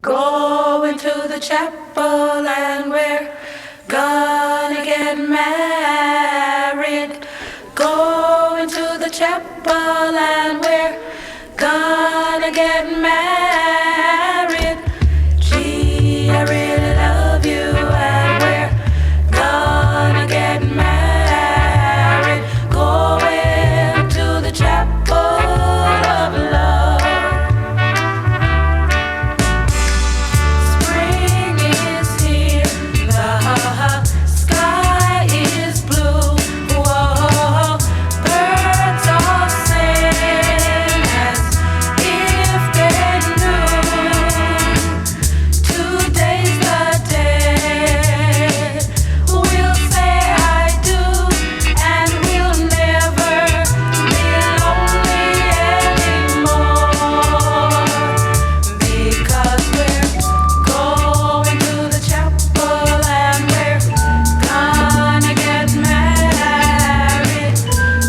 Going to the chapel and we're gonna get married. Going to the chapel and we're gonna get married. Gee, I really love you and we're gonna get married. Going to the chapel of love. Spring is here, the sky is blue. Whoa, birds all sing as if they knew. Today's the day we'll say I do, and we'll never be lonely anymore. Because we're going to the chapel and we're gonna get married.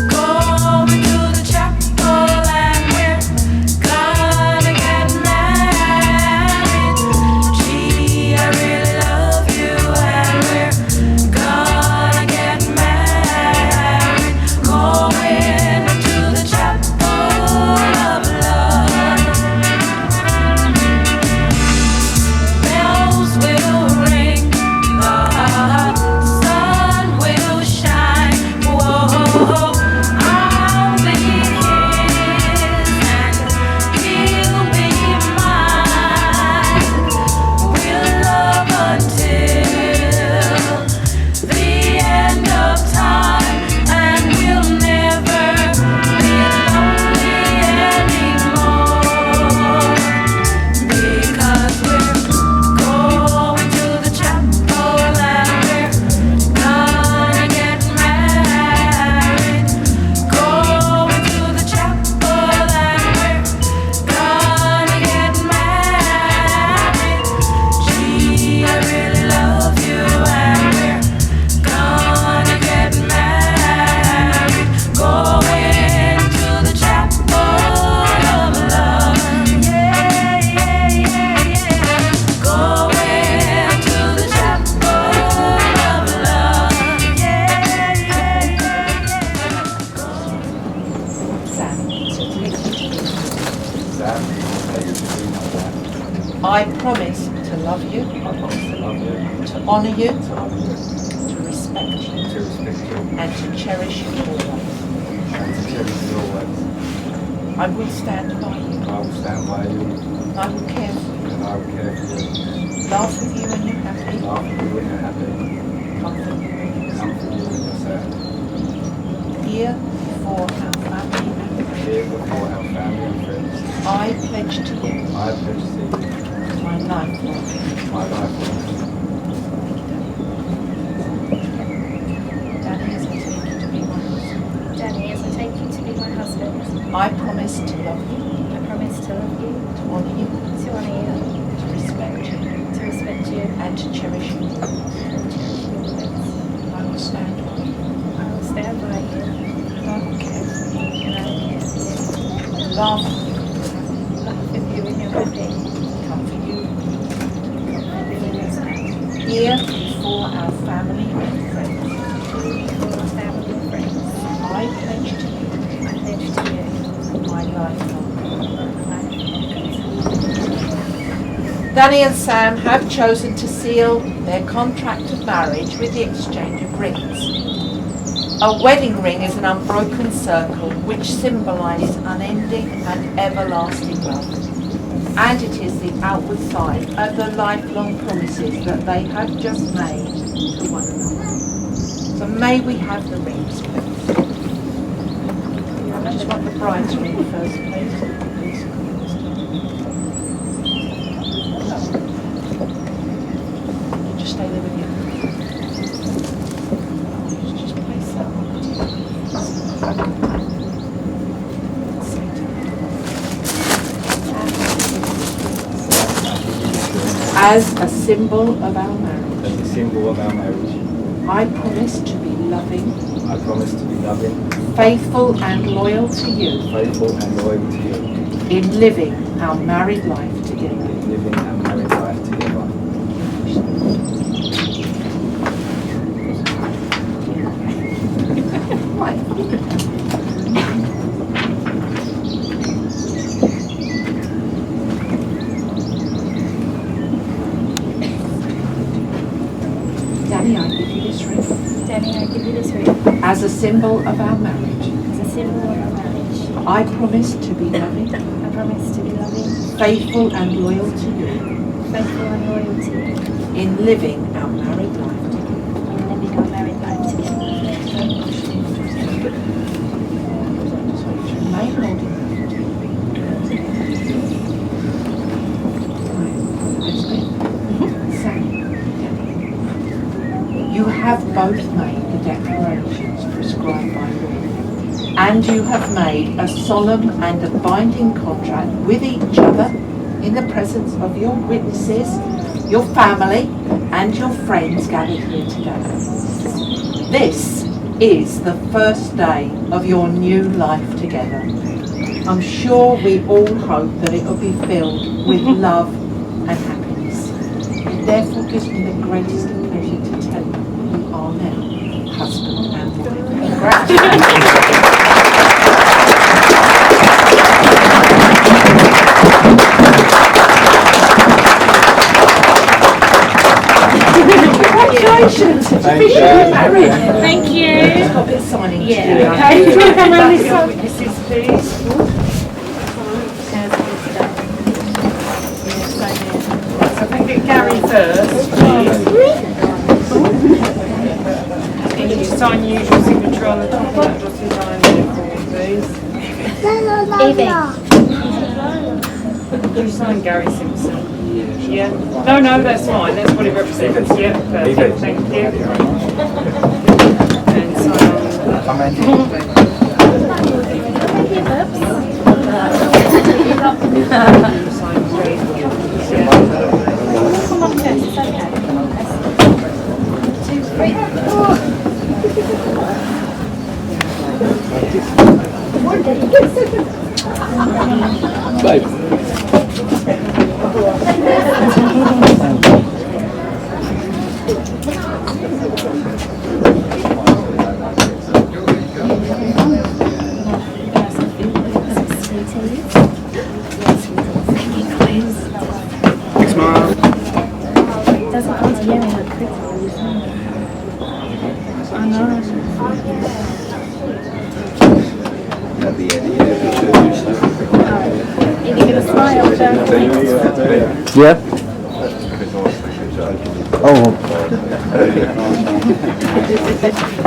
Going to the chapel and we're gonna get married. Gee, I really love you and we're gonna get married. Going to the chapel of love. Bells will ring, the sun will shine. Whoa, I'll be his and he'll be mine. We'll love until the end of time, and we'll never be lonely anymore. Because we're going to the chapel and we're gonna get married. Going to the chapel and we're gonna get married. Gee, I really love you and we're gonna get married. Going to the chapel of love. Yeah, yeah, yeah, yeah. Going to the chapel of love. Yeah, yeah, yeah, Sam, take it to be my dad. I promise to love you, I promise to love you, to honour you, to honor you, to respect you, to respect you, and to cherish you always. and to cherish you always. I will stand by you, I will stand by you, and I will care for you, and I will care for you. laugh with you when you're happy, Laugh with you when you're happy, comfort you when you're sad. comfort you when you're sad. Here, before our family and friends, Here before our family and friends, I pledge to you I pledge to you my life, Lord. my life. Danny, as I take you to be my husband, Danny, as I take you to be my husband, I promise to love you, I promise to love you, to honour you, to honour you, to respect you, to respect you, and to cherish you. and cherish you always. I will stand by you, I will stand by you, and I will care for you, and I will care for you, laugh with you, laugh with you when you're happy, comfort you. comfort you when you're sad, Here, before our family and friends, for our family and friends. I pledge to you I pledge to you my lifelong. my life. Danny and Sam have chosen to seal their contract of marriage with the exchange of rings. A wedding ring is an unbroken circle which symbolises unending and everlasting love. And it is the outward sign of the lifelong promises that they have just made to one another. So may we have the rings, please. I just want the bride's ring first, please. Just stay there with you. Just place that on the as a symbol of our marriage. As a symbol of our marriage, I promise to be loving, I promise to be loving, faithful and loyal to you faithful and loyal to you in living our married life together. in living our married give you this ring as a symbol of our marriage. as a symbol of our marriage. I promise to be loving, I promise to be loving, faithful and loyal to you faithful and loyal to you in living our married life together. in living our married life together. May hold it. You have both made the declarations prescribed by law, and you have made a solemn and a binding contract with each other in the presence of your witnesses, your family, and your friends gathered here today. This is the first day of your new life together. I'm sure we all hope that it will be filled with love and happiness. It therefore gives me the greatest pleasure to tell you you are now husband and wife. Congratulations! Thank you. Married. Thank you. It's got a bit of signing to do. Yeah. Okay. Okay. Your witnesses, please. So if I get Gary first, please. Can you sign your usual signature on the top of that dotted line there for me, please? Evie. You sign Gary Simpson. Yeah. No, that's fine. That's what it represents. Yeah, perfect. Thank you. And sign Come in. sign three. Come on, Jess, it's okay. 2, 3. Doesn't come to hearing her criticism. I know. At the end, You're gonna smile, don't you? Yeah. Oh,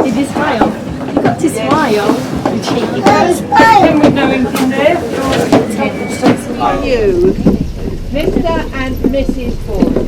Did you smile? You got to smile. You cheeky With no ink in there. You, Mr. and Mrs. Ford.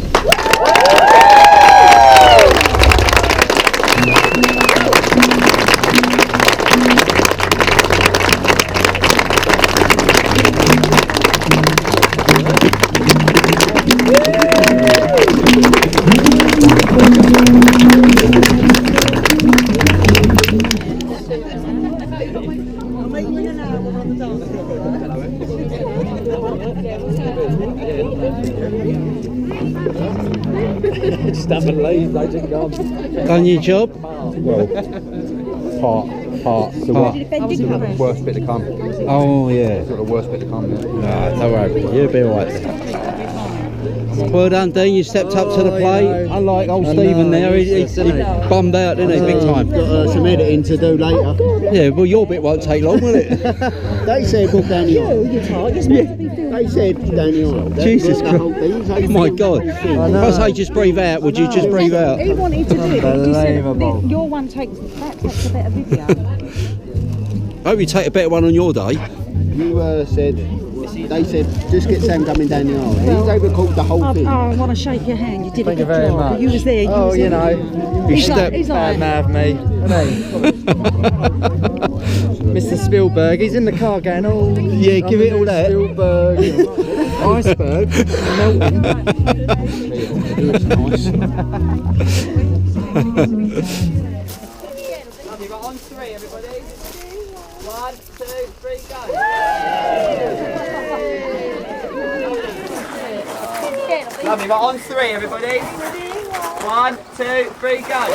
done your job? well, part. The worst bit to come. Oh, yeah. Got the worst bit to come. Yeah. Nah, don't worry, you'll be alright then. Well done, Dean, you stepped up to the plate. Unlike old Stephen there, he bummed out, didn't he, big time? Got some editing to do later. Yeah, well your bit won't take long, will it? They said book down the aisle. They said down the aisle. Jesus The whole thing. Christ. Oh my God. If I say just breathe out, would you just breathe out? He wanted to do it. He said, your one takes a better video. I hope you take a better one on your day. You said, they said, just get Sam coming down the aisle. He's overcalled the whole thing. I want to shake your hand. You did Thank a you good very job. much. You was there. Oh, you know, You He's like, stepped. he's bad like, man of me. Mr. Spielberg, he's in the car going, oh, Yeah, give it all that. Spielberg, iceberg, melting. On three, everybody. 1, 2, 3, go. Lovely, right, on three, everybody. 1, 2, 3, go.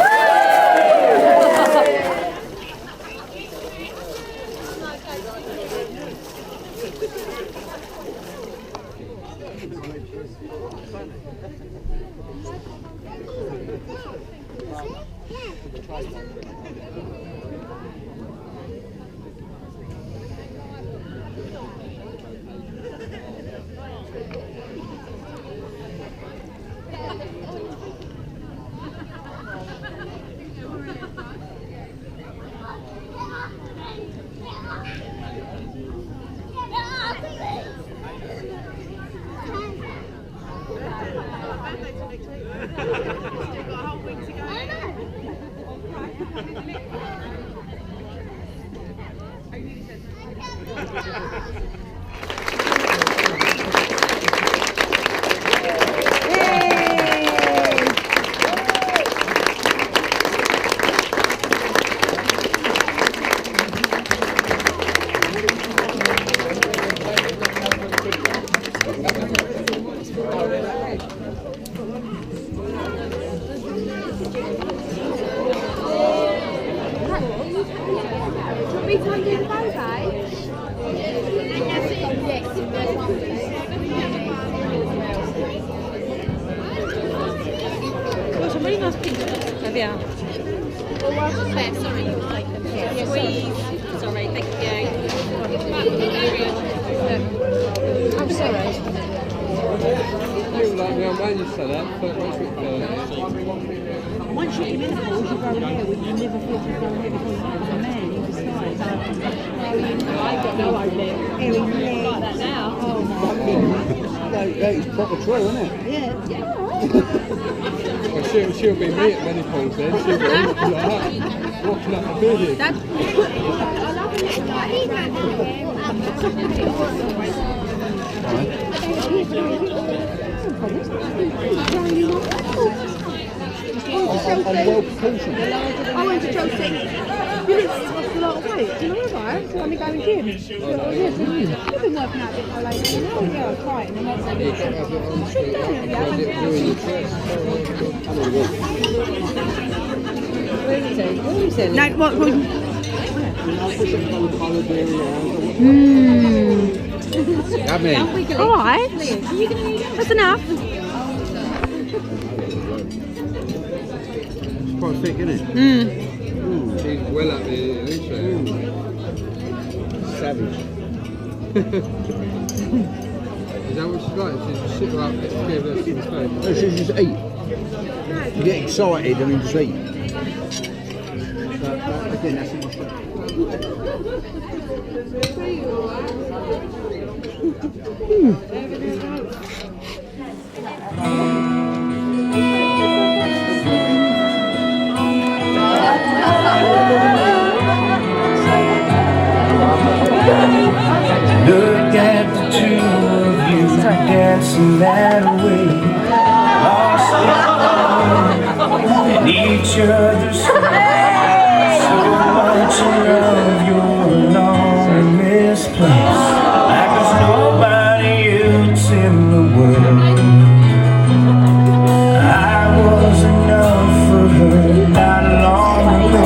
Got some really nice pictures. Have you? Squeeze. Sorry, thank you. I'm sorry. Once you're in menopause, you grow hair, you never feel you grow hair because you're a man in disguise. I've got no idea. Hairy like that now. Oh my God. That is proper true, isn't it? Yeah. Well, she'll be me at menopause then. She'll be like that, walking up the building. I'm well proportioned. I went to Chelsea. You didn't lost a lot of weight. Do you know that? So I'm going to gym. You've been working out a bit more lately. Oh, yeah, I'm trying. I'm not saying sit down, yeah. No, what? Yummy. All right. That's enough. It's quite thick, isn't it? She's well up there, isn't she? Savage. Is that what she's like? She's just sit right up, give us some food. No, she just eat. You get excited and then just eat. But again, that's not my stuff. Look at the two of you dancing that way, lost in each other's face. So much of your long misplaced, like there's nobody else in the world. I was enough for her not long ago.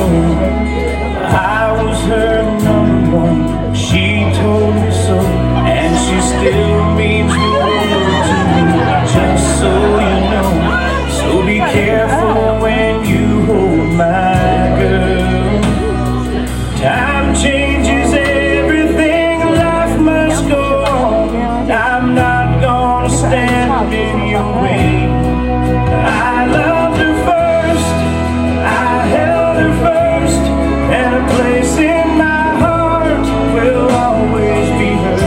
I was her number one. She told me so, and she still means the world to me, just so you know. So be careful when you hold my girl. Time changes everything, life must go on. I'm not gonna stand in your way. I loved her first, I held her first, and a place in my heart will always be hers.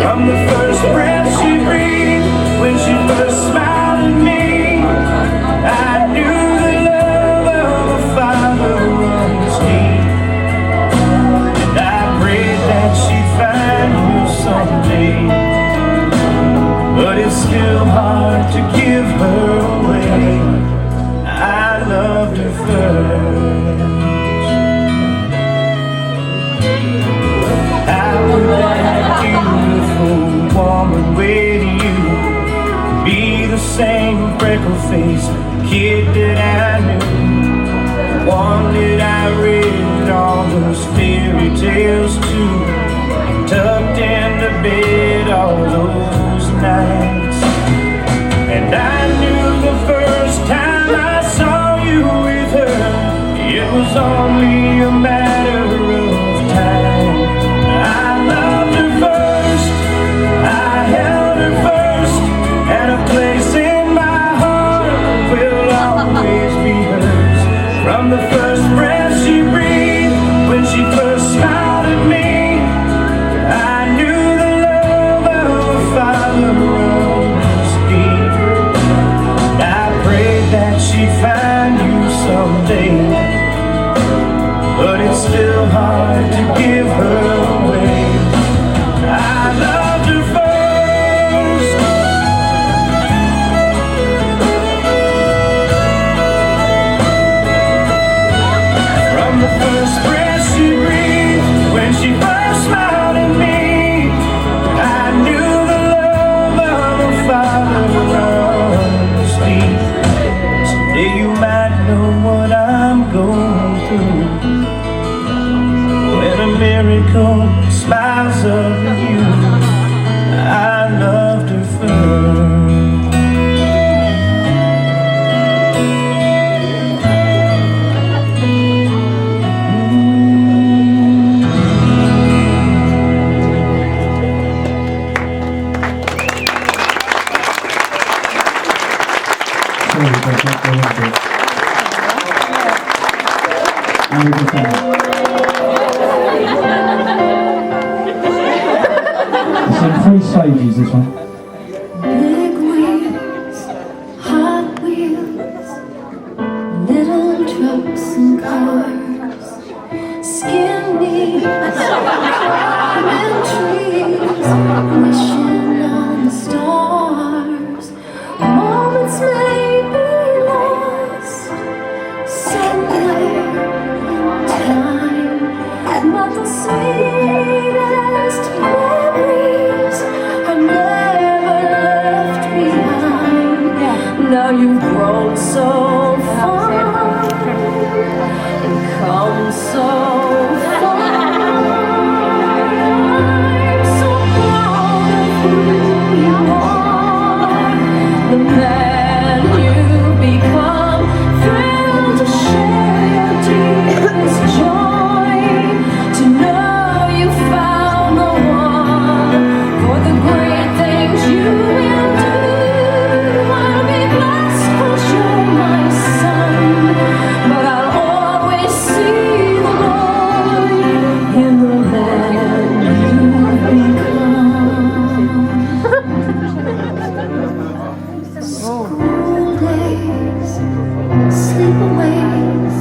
From the first breath she breathed, when she first smiled at me, I knew the love of a father runs deep. And I prayed that she'd find you someday, but it's still hard to give her away. I loved her first. I would that beautiful woman with you be the same freckle-faced kid that I knew, one that I read all those fairy tales to, tucked into bed all those nights. twinkle smiles of you. I loved her first. It's in 3 stages, this one. Big wheels, hot wheels, little trucks and cars, skinny climbing trees, wishing on the stars. Moments may be lost somewhere in time, but the sweetest memories are never left behind. Now you've grown so far and come so far. I'm so proud of who you are, the man you've become. Thrilled to share your deepest joy, to know you found the one for the great things you will do. I'll be blessed 'cause you're my son, but I'll always see the boy in the man you've become. School days, sleepaways,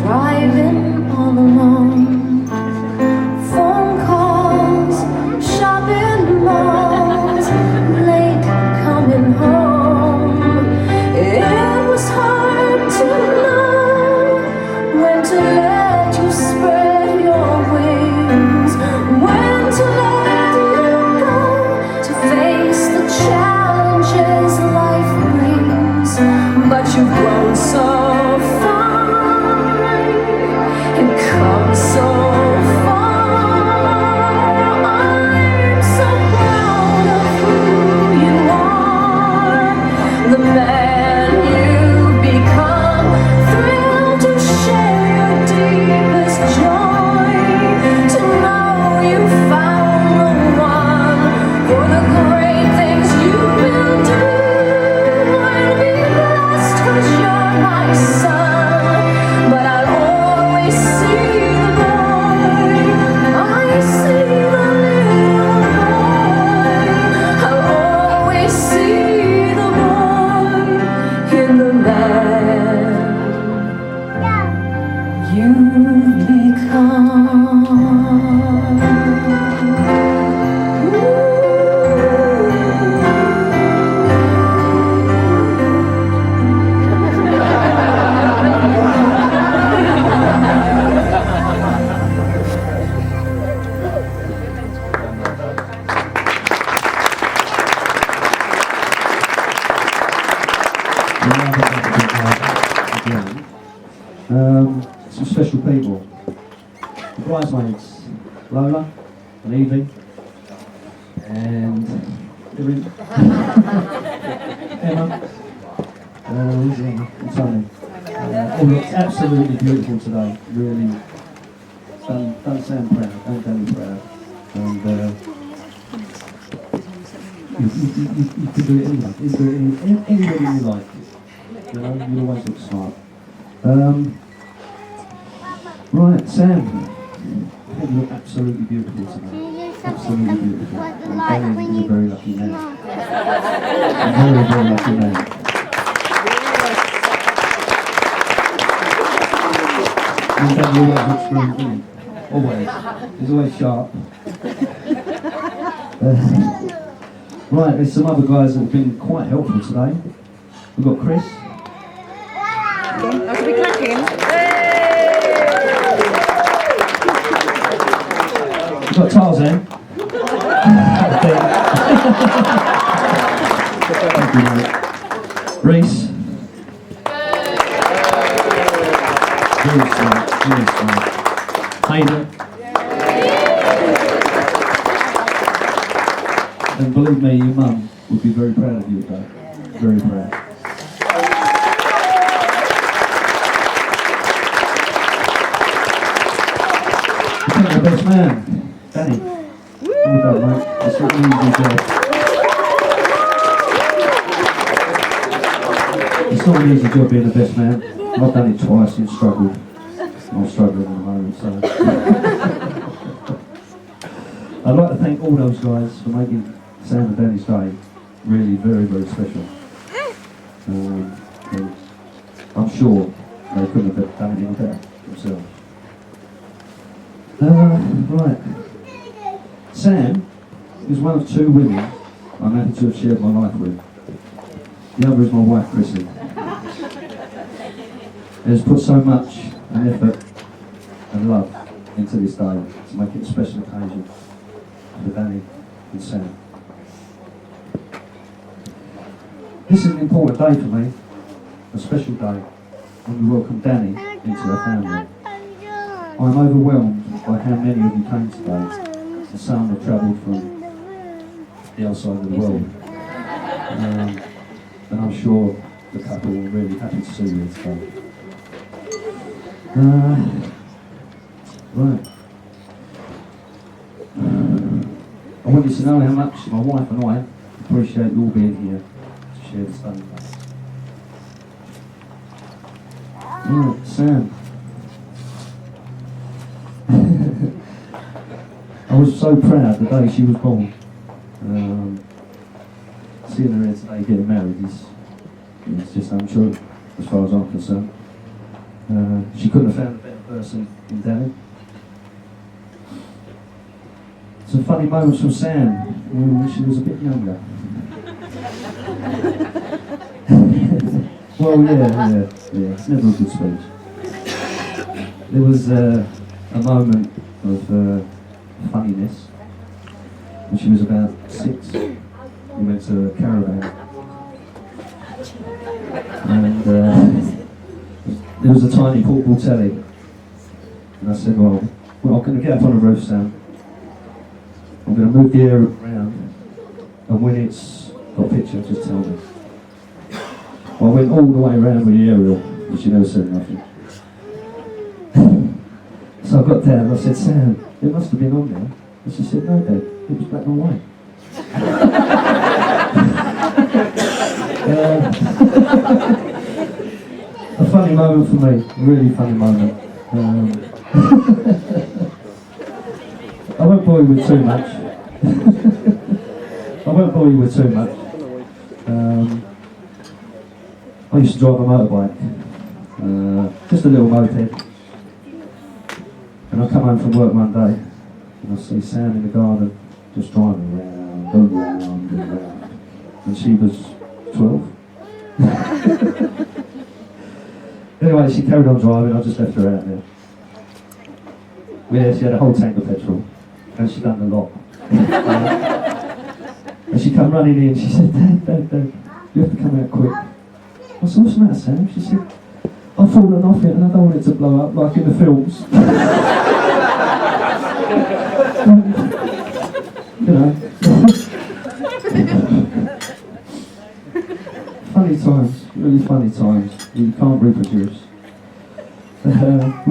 driving all alone, phone calls, shopping malls, late coming home. It was hard to know when to let you spread your wings, when to let you go, to face the challenges life brings. But you've grown so far and come so far. I'm so proud of who you are, the man you've become. Thrilled to share your deepest joy, to know you found the one for the great things you will do. I'll be blessed 'cause you're my son, but I'll always see the boy. I see the little boy. I'll always see the boy in the man you've Some special people. The bridesmaids, Lola and Evie, and Emma, and Tony. All looked absolutely beautiful today. Really, don't sound proud, don't be proud. And you could do it anyway. You could do it anybody you like. You know, you always look smart. Right, Sam, you look absolutely beautiful today. Absolutely beautiful. You're a very lucky man. Very, very lucky man. You've done your work extremely. Always. He's always sharp. Right, there's some other guys that have been quite helpful today. We've got Chris. I'll be clapping. We've got Tarzan. Thank you, mate. Reese. Really smart. Hayden. And believe me, your mum would be very proud of you today. Very proud. Become the best man, Danny. Well done, mate. It's not an easy job. It's not an easy job being the best man. I've done it twice and struggled. I'm struggling at the moment, so. I'd like to thank all those guys for making Sam and Danny's day really very, very special. And I'm sure they couldn't have done it any better themselves. Right. Sam is one of two women I'm happy to have shared my life with. The other is my wife, Chrissy. Has put so much and effort and love into this day to make it a special occasion for Danny and Sam. This is an important day for me, a special day when we welcome Danny into her family. I'm overwhelmed by how many of you came today, and some have travelled from the other side of the world. And I'm sure the couple are really happy to see you today. Right. I want you to know how much my wife and I appreciate you all being here to share this day with us. Right, Sam. I was so proud the day she was born. Seeing her here today getting married is just untrue as far as I'm concerned. She couldn't have found a better person than Danny. Some funny moments from Sam when she was a bit younger. Well, yeah, it's never a good speech. There was a moment of funniness when she was about 6. We went to a caravan and there was a tiny portable telly, and I said, well, I'm going to get up on the roof, Sam. I'm going to move the air around, and when it's got a picture, just tell me. Well, I went all the way around with the aerial, but she never said nothing. So I got down and I said, Sam, it must have been on there. And she said, no, Dad, it was black and white. A funny moment for me, a really funny moment. I won't bore you with too much. I used to drive a motorbike, just a little moped. And I come home from work one day and I see Sam in the garden just driving round and round and round. And she was 12. Anyway, she carried on driving, I just left her out there. Yeah, she had a whole tank of petrol, and she done a lot. And she come running in, she said, Dad, you have to come out quick. I said, what's the matter, Sam? She said, I've fallen off it and I don't want it to blow up like in the films. You know. Funny times, really funny times. You can't reproduce. We've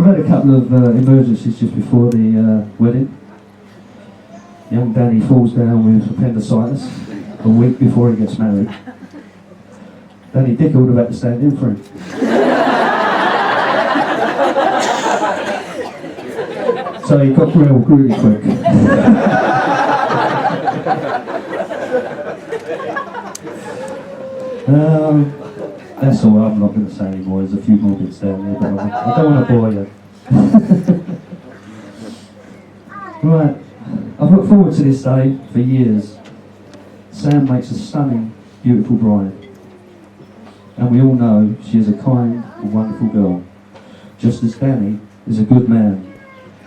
had a couple of emergencies just before the wedding. Young Danny falls down with appendicitis a week before he gets married. Danny Dick would have had to stand in for him. So he got grilled really quick. That's all, I'm not going to say anymore. There's a few more bits down there, but I don't want to bore you. Right, I've looked forward to this day for years. Sam makes a stunning, beautiful bride. And we all know she is a kind and wonderful girl. Just as Danny is a good man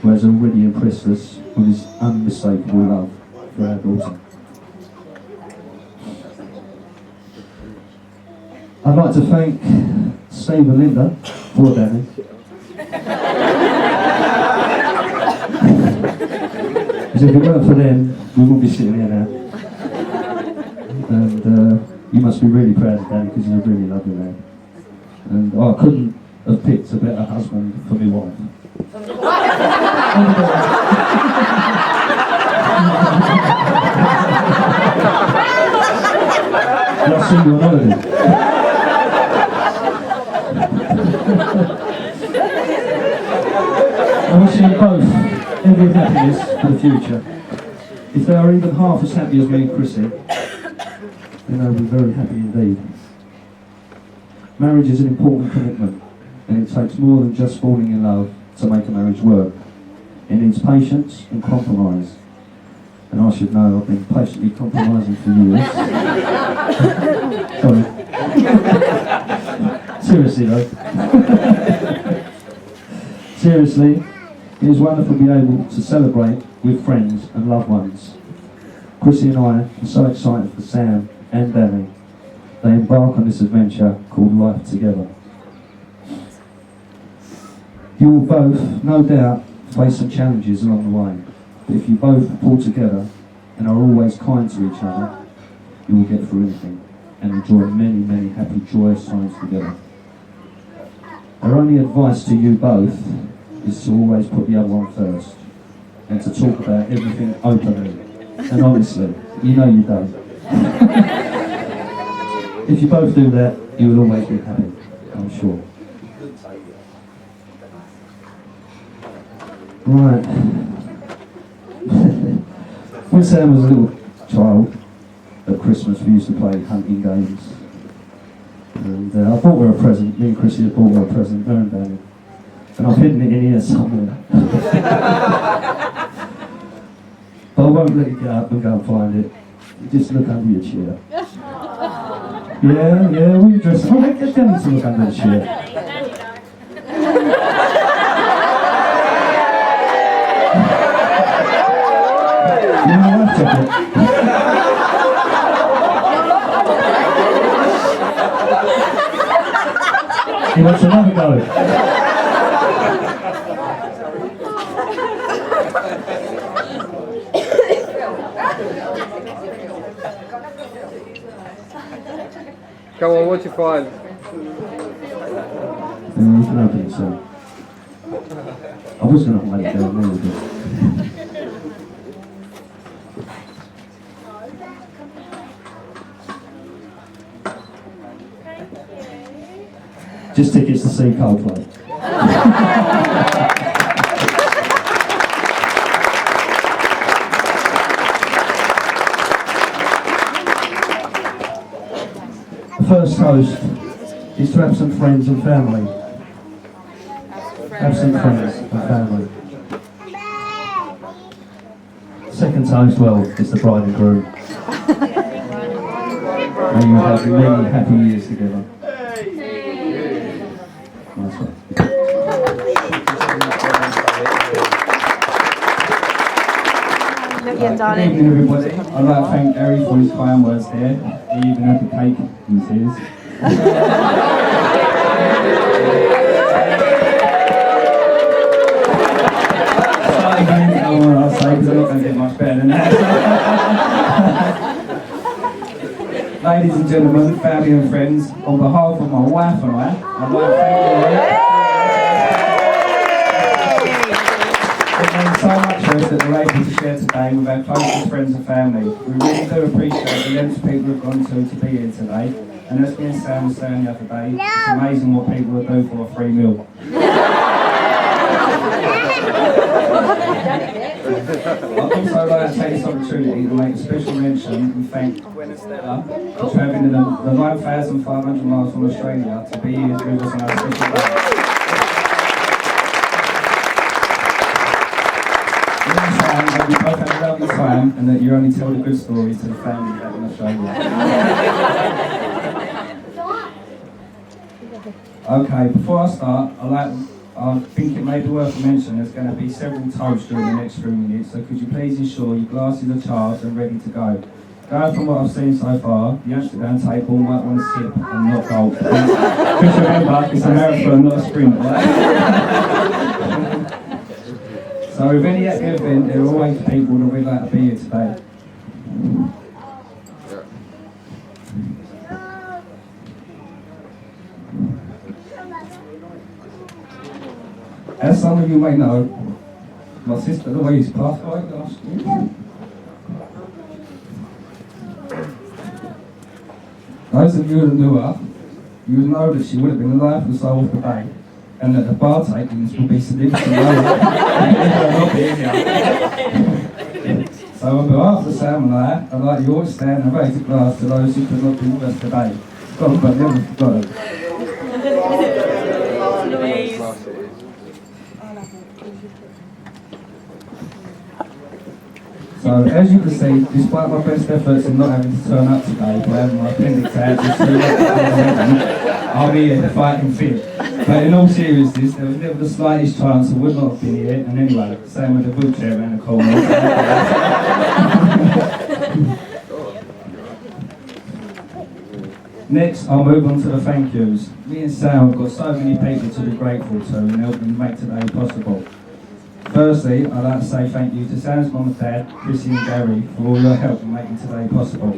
who has already impressed us with his unmistakable love for our daughter. I'd like to thank Steve and Linda for Danny. Because if it weren't for them, we wouldn't be sitting here now. And you must be really proud of Danny because he's a really lovely man. And I couldn't have picked a better husband for my wife. I'll see you on holiday. I wish you both every happiness for the future. If they are even half as happy as me and Chrissy, then they'll be very happy indeed. Marriage is an important commitment, and it takes more than just falling in love to make a marriage work. It needs patience and compromise. And I should know I've been patiently compromising for years. Sorry. Seriously though. Seriously, it is wonderful to be able to celebrate with friends and loved ones. Chrissy and I are so excited for Sam and Danny. They embark on this adventure called Life Together. You will both, no doubt, face some challenges along the way. But if you both pull together and are always kind to each other, you will get through anything and enjoy many, many happy, joyous times together. Our only advice to you both is to always put the other one first and to talk about everything openly and honestly. You know you don't. If you both do that, you will always be happy, I'm sure. Right. When Sam was a little child, at Christmas we used to play hunting games. And I bought her a present, me and Chrissy had bought her a present, her and Danny. And I've hidden it in here somewhere. But I won't let you get up and go and find it. You just look under your chair. Yeah, what are you dressing? Oh, get Danny to look under the chair. You know what, chocolate? He wants another go. Come on, what you find? You can open it, sir. I was going to let it down there, but... Just tickets to see Coldplay. First toast is to have some friends and family. Have some friends and family. Second toast, well, is the bride and groom. May you have many happy years together. Nice one. Good evening, everybody. I'd like to thank Gary for his kind words there. He even had the cake in tears. Start again, I want to say, because I'm not going to get much better than that. Ladies and gentlemen, family and friends, on behalf of my wife and I, I'd like to thank you all. It means so much to us that we're able to share today with our closest friends and family. We really do appreciate the lengths people have gone to be here today. And as me and Sam was saying the other day, it's amazing what people will do for a free meal. I'd also like to take this opportunity to make a special mention and thank Gwen and Stella for travelling the 9,500 miles from Australia to be here with us on our special day. That we both had a lovely time and that you only tell the good stories to the family back in Australia. Okay, before I start, I think it may be worth a mention there's going to be several toasts during the next few minutes, so could you please ensure your glasses are charged and ready to go. Going from what I've seen so far, the Amsterdam table might want to sip and not gulp. Just remember, it's a marathon, not a sprint. So with any at the event, there are always people that would like to be here today. As some of you may know, my sister Louise passed away last year. Those of you that knew her, you would know that she would have been the life and soul of the day, and that the bar takings would be significantly lower not being here. So on behalf of Sam and I'd like you all to stand and raise a glass to those who could not be with us today. God, but never forgotten. So, as you can see, despite my best efforts in not having to turn up today by having my appendix out I'll be here fighting fit. But in all seriousness, there was never the slightest chance I would not have been here, and anyway, same with the wheelchair around the corner. Next, I'll move on to the thank yous. Me and Sam have got so many people to be grateful to in helping make today possible. Firstly, I'd like to say thank you to Sam's mum and dad, Chrissy and Gary, for all your help in making today possible.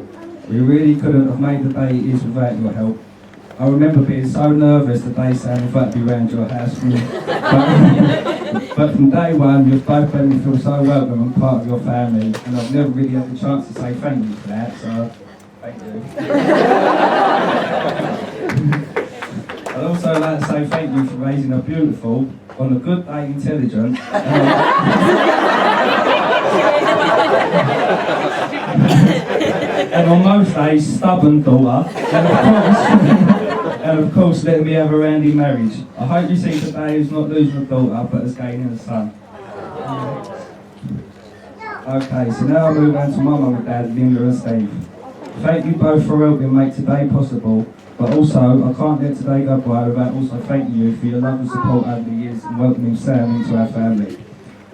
We really couldn't have made the day it is without your help. I remember being so nervous the day Sam invited me round your house. But from day one, you've both made me feel so welcome and part of your family, and I've never really had the chance to say thank you for that, so thank you. I'd also like to say thank you for raising a beautiful, on a good day intelligent, and on most days stubborn daughter, and of course letting me have a round in marriage. I hope you see today as not losing a daughter but as gaining a son. Okay, so now I'll move on to my mum and dad, Linda and Steve. Thank you both for helping make today possible, but also I can't let today go by without also thanking you for your love and support over the years and welcoming Sam into our family.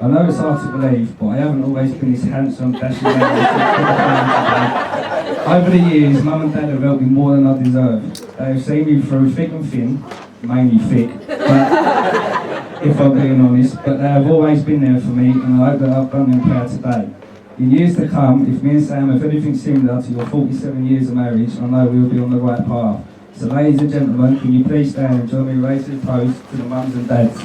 I know it's hard to believe, but I haven't always been this handsome, dashing man. Over the years, Mum and Dad have helped me more than I deserve. They have seen me through thick and thin, mainly thick, but, if I'm being honest, but they have always been there for me, and I hope that I've done them proud today. In years to come, if me and Sam have anything similar to your 47 years of marriage, I know we will be on the right path. So ladies and gentlemen, can you please stand and join me raising a toast to the mums and dads.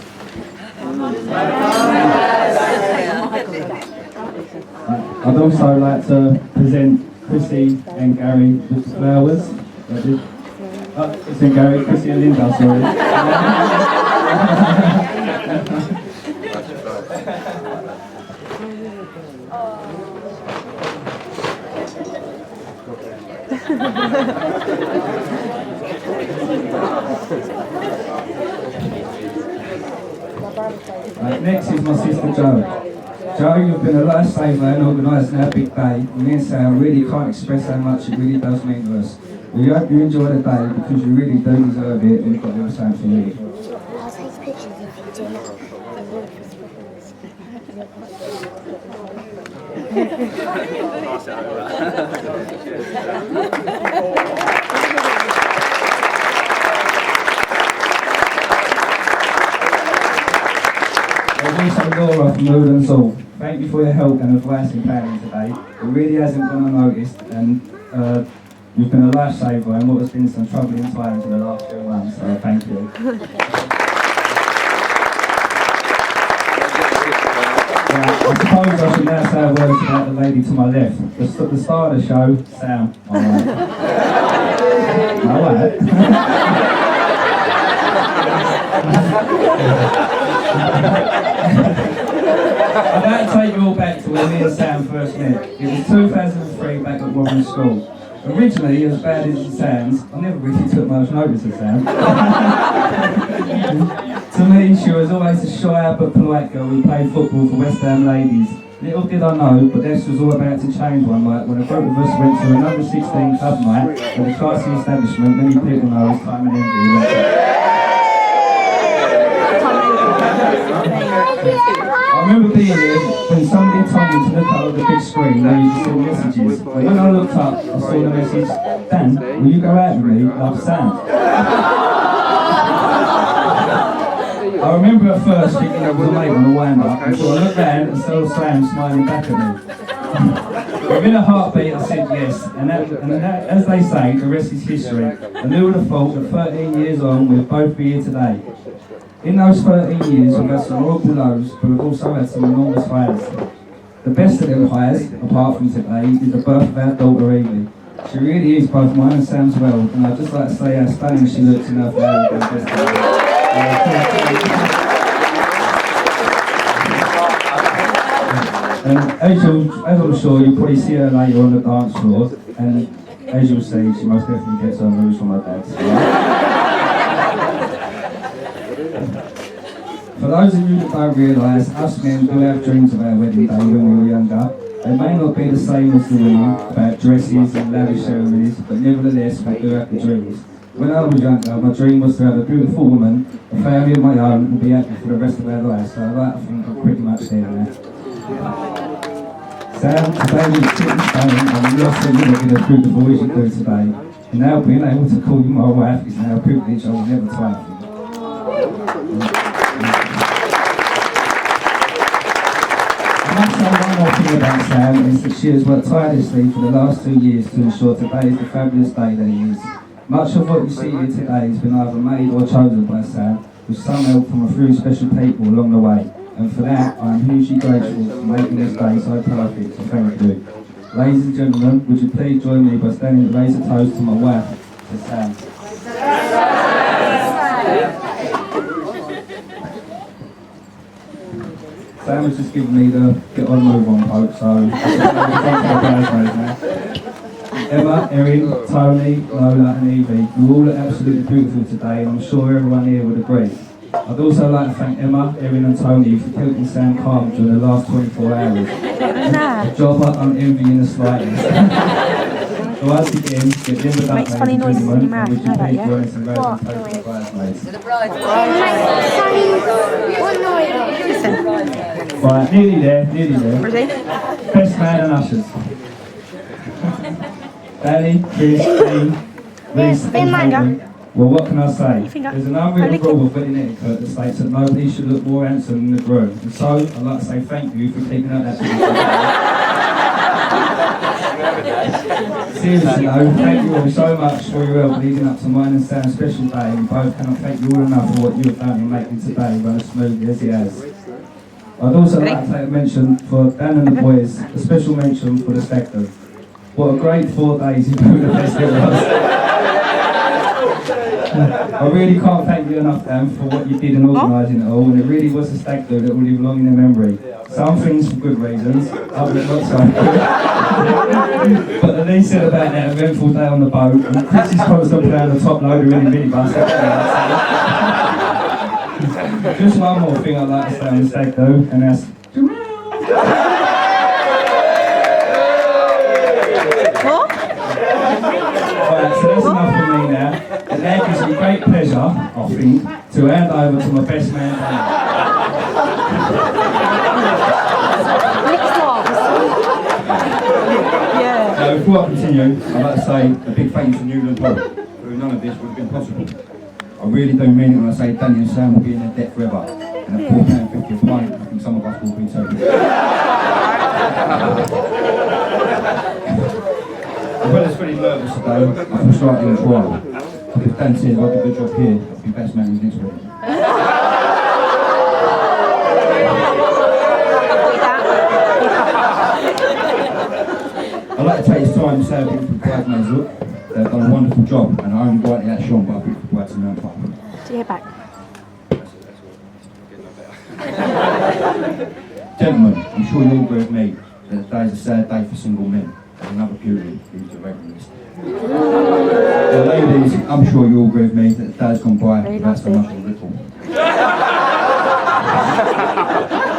I'd also like to present Chrissy and Gary with the flowers. Chrissy and Gary, Chrissy and Linda, sorry. Next is my sister Jo. Jo, you've been a lifesaver and organising our big day. Me and Sam really can't express how much it really does mean to us. We hope you enjoy the day because you really do deserve it, and we've got a little something for you. I'll take pictures if you Also Laura from Woodlands Hall. Thank you for your help and advice in planning today. It really hasn't gone unnoticed, and you've been a lifesaver in what has been some troubling times in the last few months, so thank you. I suppose I should now say a word about the lady to my left. The star of the show, Sam. Alright. Alright. I'd like to take you all back to where me and Sam first met. It was 2003 back at Warren School. Originally, as bad as it sounds, I never really took much notice of Sam. To me, she was always a shy but polite girl who played football for West Ham ladies. Little did I know, but this was all about to change one night when a group of us went to another 16 club night at a classy establishment many people know as Time and Envy. I remember being there when somebody told me to look up at the big screen where you could see messages. And when I looked up, I saw the message, Dan, will you go out with me? Love, Sam. I remember at first thinking I was a mate on the wind-up until I looked round and saw Sam smiling back at me. Within a heartbeat, I said yes, and as they say, the rest is history. And who would have thought that 13 years on, we'll both be here today? In those 13 years, we've had some horrible lows, but we've also had some enormous highs. The best of them highs, apart from today, is the birth of our daughter Evie. She really is both mine and Sam's world, and I'd just like to say how stunning she looks in her flower. And as I'm sure, you'll probably see her later on the dance floor, and as you'll see, she most definitely gets her moves from her dad. For those of you that don't realise, us men do have dreams of our wedding day when we were younger. They may not be the same as the women, about dresses and lavish ceremonies, but nevertheless we do have the dreams. When I was younger, my dream was to have a beautiful woman, a family of my own, and be happy for the rest of our lives, so I like to think I'm pretty much there now. Sam, today we sit in stone, and we lost a little bit of beautiful as you do today. And now being able to call you my wife is now a privilege I will never try for. I must say one more thing about Sam is that she has worked tirelessly for the last 2 years to ensure today is the fabulous day that it is. Much of what you see here today has been either made or chosen by Sam, with some help from a few special people along the way. And for that, I am hugely grateful for making this day so perfect, so thank you. Ladies and gentlemen, would you please join me by standing and raise a toast to my wife, to Sam. Sam has just given me the get on move on poke, so Emma, Erin, Tony, Lola and Evie, you all look absolutely beautiful today, and I'm sure everyone here would agree. I'd also like to thank Emma, Erin and Tony for keeping Sam calm during the last 24 hours. A job I don't envy in the slightest. So as we begin, get the end of that ladies and gentlemen, and would you please join us in raising toast to the bridesmaids. Right, nearly there. Best man and ushers. Danny, Chris, Dean, Reese and Hayden. Well, what can I say? There's an unwritten rule of wedding etiquette that states that nobody should look more handsome than the groom. And so, I'd like to say thank you for keeping up that tradition. Seriously though, thank you all so much for your help leading up to mine and Sam's special day. And both cannot thank you all enough for what you have done in making today run as smoothly as it has. I'd also like to take a mention for Dan and the boys, a special mention for the stag do. What a great 4 days in Budapest it was. I really can't thank you enough, Dan, for what you did in organising it all, and it really was a stag do that will live long in their memory. Some things for good reasons, others not so good. But the least said about that eventful day on the boat, and Chris's constant down the top loader in the minibus. Just one more thing I'd like to say on the stag do, and that's Alright, so that's enough for me now. And now it gives me great pleasure, I think, to hand over to my best man, Dan. So before I continue, I'd like to say a big thank you to Newland Hall, who none of this would have been possible. I really do mean it when I say Danny and Sam will be in their debt forever. And at £4.50 a pint, I think some of us will be too. As well as feeling nervous today, I feel slightly enthralled. Because Dan says if I do a good job here, I'll be best man in next week. I'd like to take this time to say a bit for the bridesmaids look. They've done a wonderful job, and I only rightly that Sean, but I think the brides are around 5. To your back. Gentlemen, I'm sure you all agree with me that today is a sad day for single men. There's another period due to regulars. Ladies, I'm sure you all agree with me that the day's gone by without so much or little.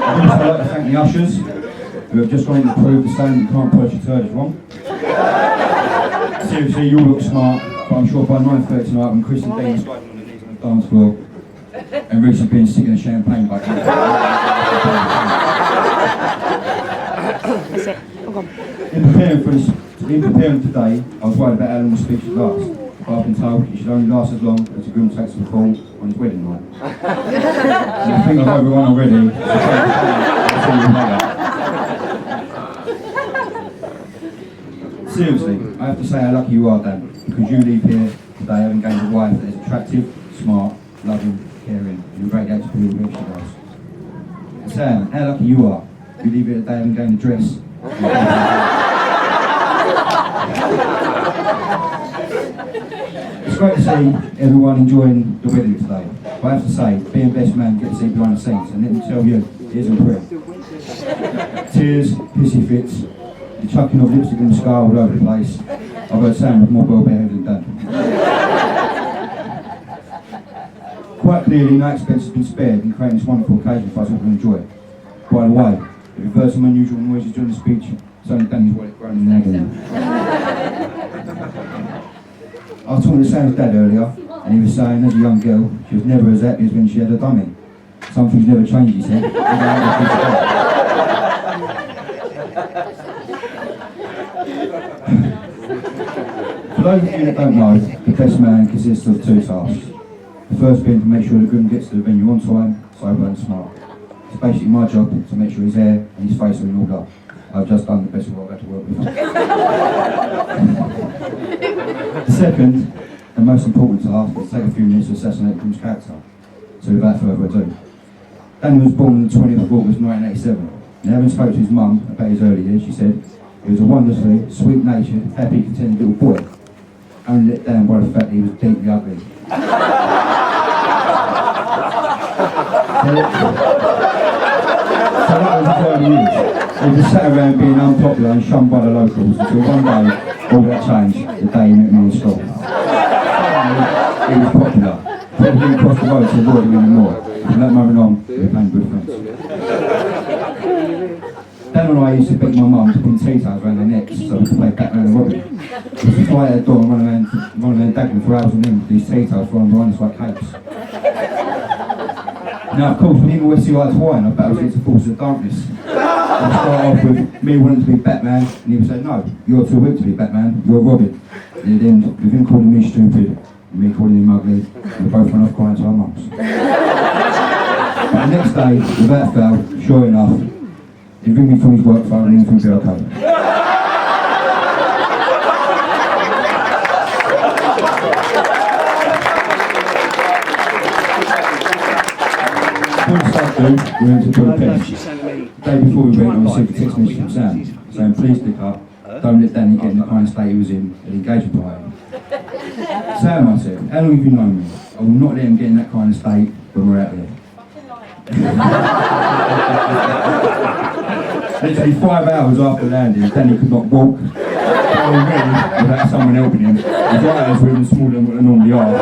I'd also like to thank the ushers who have just gone to prove the saying that you can't purge your turd is wrong. Seriously, you all look smart, but I'm sure by 9:30 tonight when Chris and Dean are sliding on the knees on the dance floor and Reese has been sick in a champagne bucket. That's it. I'm gone. In preparing today, I was worried about how long the speech should last. But I've been told it should only last as long as the groom takes the ball on his wedding night. And I think I've overrun already, so I'll see you later. Seriously, I have to say how lucky you are, Dan, because you leave here today having gained a wife that is attractive, smart, loving, caring, and a great to be with where she goes. And Sam, how lucky you are. You leave here today having gained a dress. It's great to see everyone enjoying the wedding today. But I have to say, being best man, get to see behind the scenes, and let me tell you, it isn't pretty. Tears, pissy fits, the chucking of lipstick and mascara all over the place. I've heard Sam was more well behaved than Dan. Quite clearly, no expense has been spared in creating this wonderful occasion for us all to enjoy. By the way, if you've heard some unusual noises during the speech, it's only Danny's wallet groaning in agony. I was talking to Sam's dad earlier, and he was saying, as a young girl, she was never as happy as when she had a dummy. Some things never change, he said. For those of you that don't know, the best man consists of two tasks. The first being to make sure the groom gets to the venue on time, sober and smart. It's basically my job to make sure his hair and his face are in order. I've just done the best of what I've had to work with. The second, and most important task, is to take a few minutes to assassinate the groom's character. So without further ado, Danny was born on the 20th of August 1987. And having spoke to his mum about his early years, she said, he was a wonderfully sweet-natured, happy, contented little boy, only let down by the fact that he was deeply ugly. So that was his early years. He just sat around being unpopular and shunned by the locals until one day, all that changed the day he met me in school. Suddenly, he was popular. People didn't cross the road to avoid him anymore. From that moment on, we became good friends. Dan and I used to beat my mum to pin tea towels around their necks so we could play Batman and Robin. We used to fly out the door and run around dagging for hours on end with these tea towels flying behind us like capes. Now, of course, when he always see eye to eye and I battled against the forces of darkness. I'd start off with me wanting to be Batman, and he would say, no, you're too weak to be Batman, you're Robin. And it'd end with him calling me stupid, and me calling him ugly, and we both went off crying to our mums. But the next day, without fail, sure enough, he'd ring me from his work phone and everything would be okay. Before we started, we went to Budapest. The day before we went, I received a text message from Sam saying, please pick up, don't let Danny get in the kind of state he was in at the engagement party. Sam, I said, how long have you known me? I will not let him get in that kind of state when we're out there. Literally 5 hours after landing, Danny could not walk, already without someone helping him. His eyes were even smaller than what they normally are.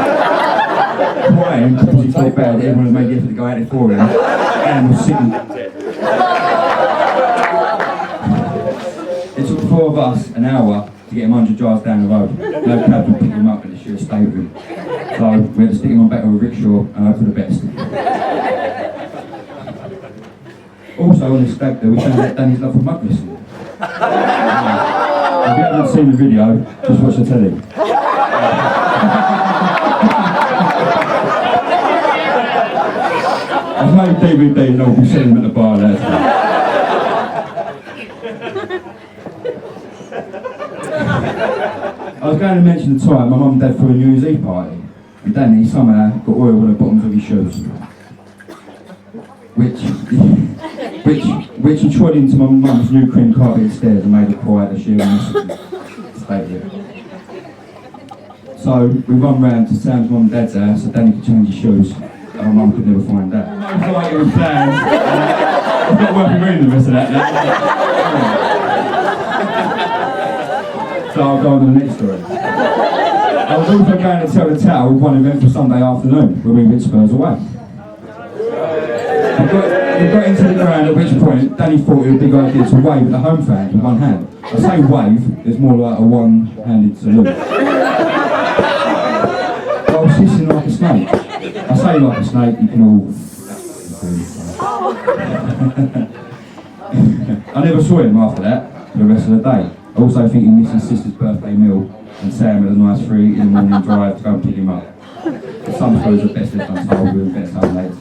Crying because he felt bad that everyone had made the effort to go out there for him, and was sitting. It took 4 of us an hour to get him 100 yards down the road. No cab would pick him up and should have stayed with him. So we had to stick him on back with a rickshaw and hope for the best. Also on this stag day, we found out Danny's love for mud wrestling. If you haven't seen the video, just watch the telly. I've made DVDs and I'll be selling them at the bar later. I was going to mention the time my mum and dad threw a New Year's Eve party, and Danny somehow got oil on the bottoms of his shoes. Which he trod into my mum's new cream carpeted stairs and made her cry at the sheer stayed there. So we run round to Sam's mum and dad's house so Danny could change his shoes, and my mum could never find out. No like it was planned. I've not working reading the rest of that now. So I'll go on to the next story. I was also going to tell the tale of one event for Sunday afternoon where we went Spurs away. We got into the ground, at which point Danny thought it would be a good idea to wave at the home fans with one hand. I say wave, it's more like a one-handed salute. I was hissing like a snake. I say like a snake, you can all... I never saw him after that for the rest of the day. I also think he missed his sister's birthday meal and Sam had a nice 3 in the morning drive to go and pick him up. But some stories are best left untold, we'll get some later.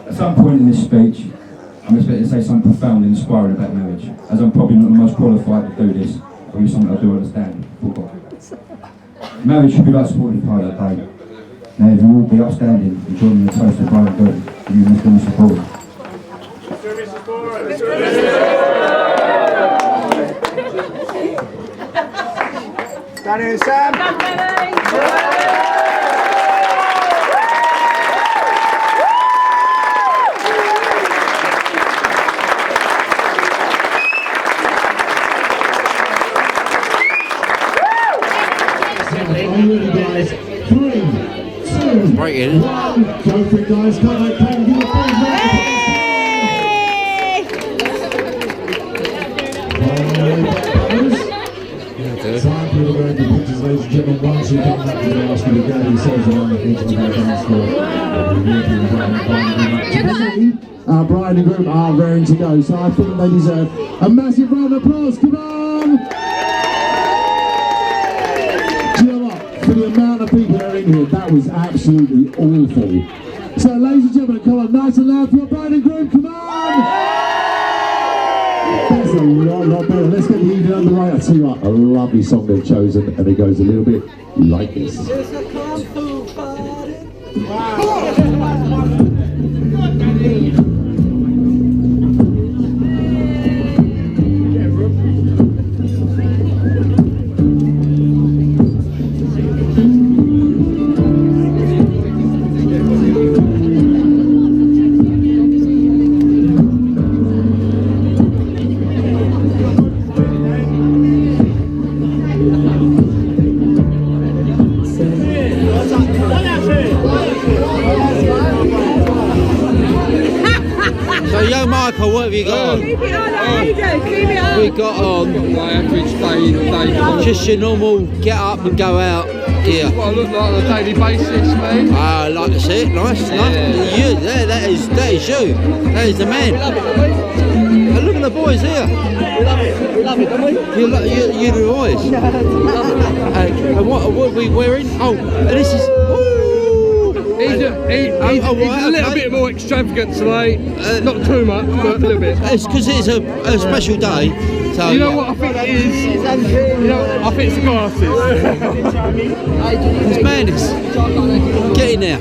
At some point in this speech, I must expect to say something profound and inspiring about marriage, as I'm probably not the most qualified to do this, but it's something I do understand. Marriage should be like a sporting part of the day. Now, if you all be upstanding and join me in the toast of Brian and Groom, you must be supported. Danny and Sam. Guys, 3, 2, 1. Go for it, guys. Come on, come and give a big round of time for you to go into pictures, ladies and gentlemen. Once you come back to the ask you to gather yourselves around the edge of the dance floor. Brian and Groom are raring to go, so I think they deserve a massive round of applause. Come on! For the amount of people that are in here, that was absolutely awful. So, ladies and gentlemen, come on, nice and loud for your bride and groom, come on! That's a lot better. Let's get the evening underway. I'll tell you what, a lovely song they've chosen, and it goes a little bit like this. It's a kung fu party. Michael, what have you got on? Keep it on, keep it on. We got on My average day just your normal get up and go out here. What I look like on a daily basis, mate. I like to see it, nice. You, there, that is you. That is the man. And look at the boys here. We love it, don't we? You're the boys. And what are we wearing? Oh, and this is. He's a little bit more extravagant today. Not too much, but a little bit. It's because it's a special day. So you know what I think it is? You know, I think it's the glasses. It's madness. Get in there.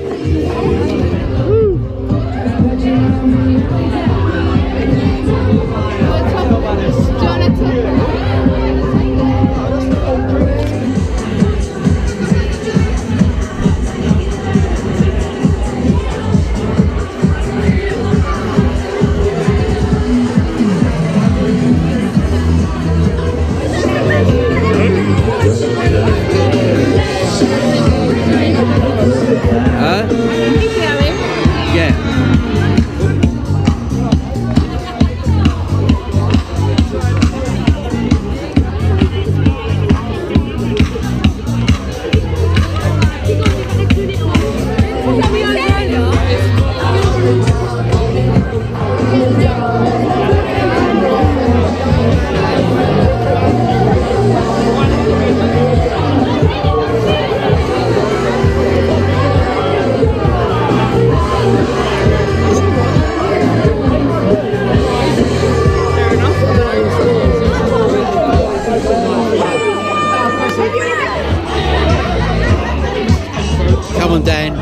Come on, Dan.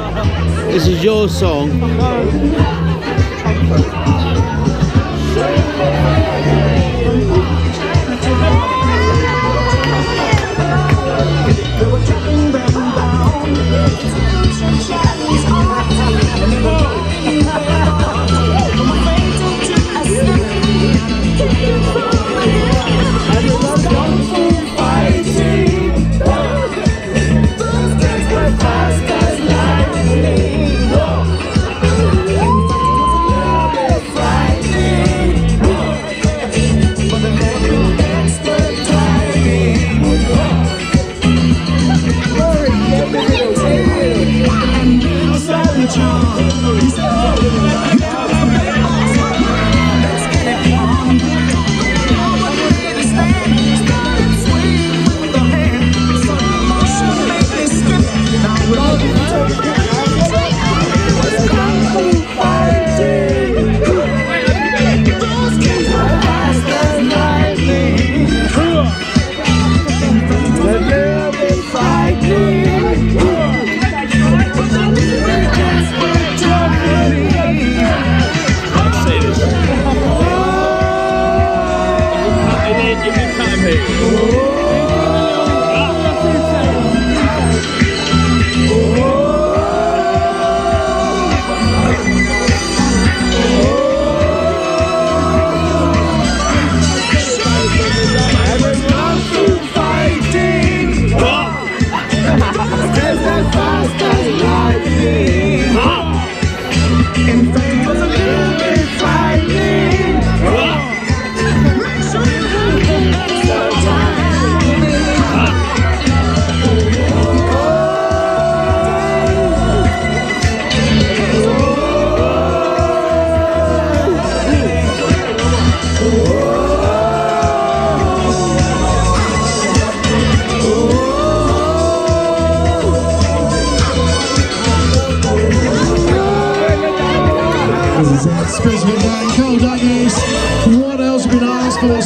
This is your song.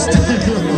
Just remember,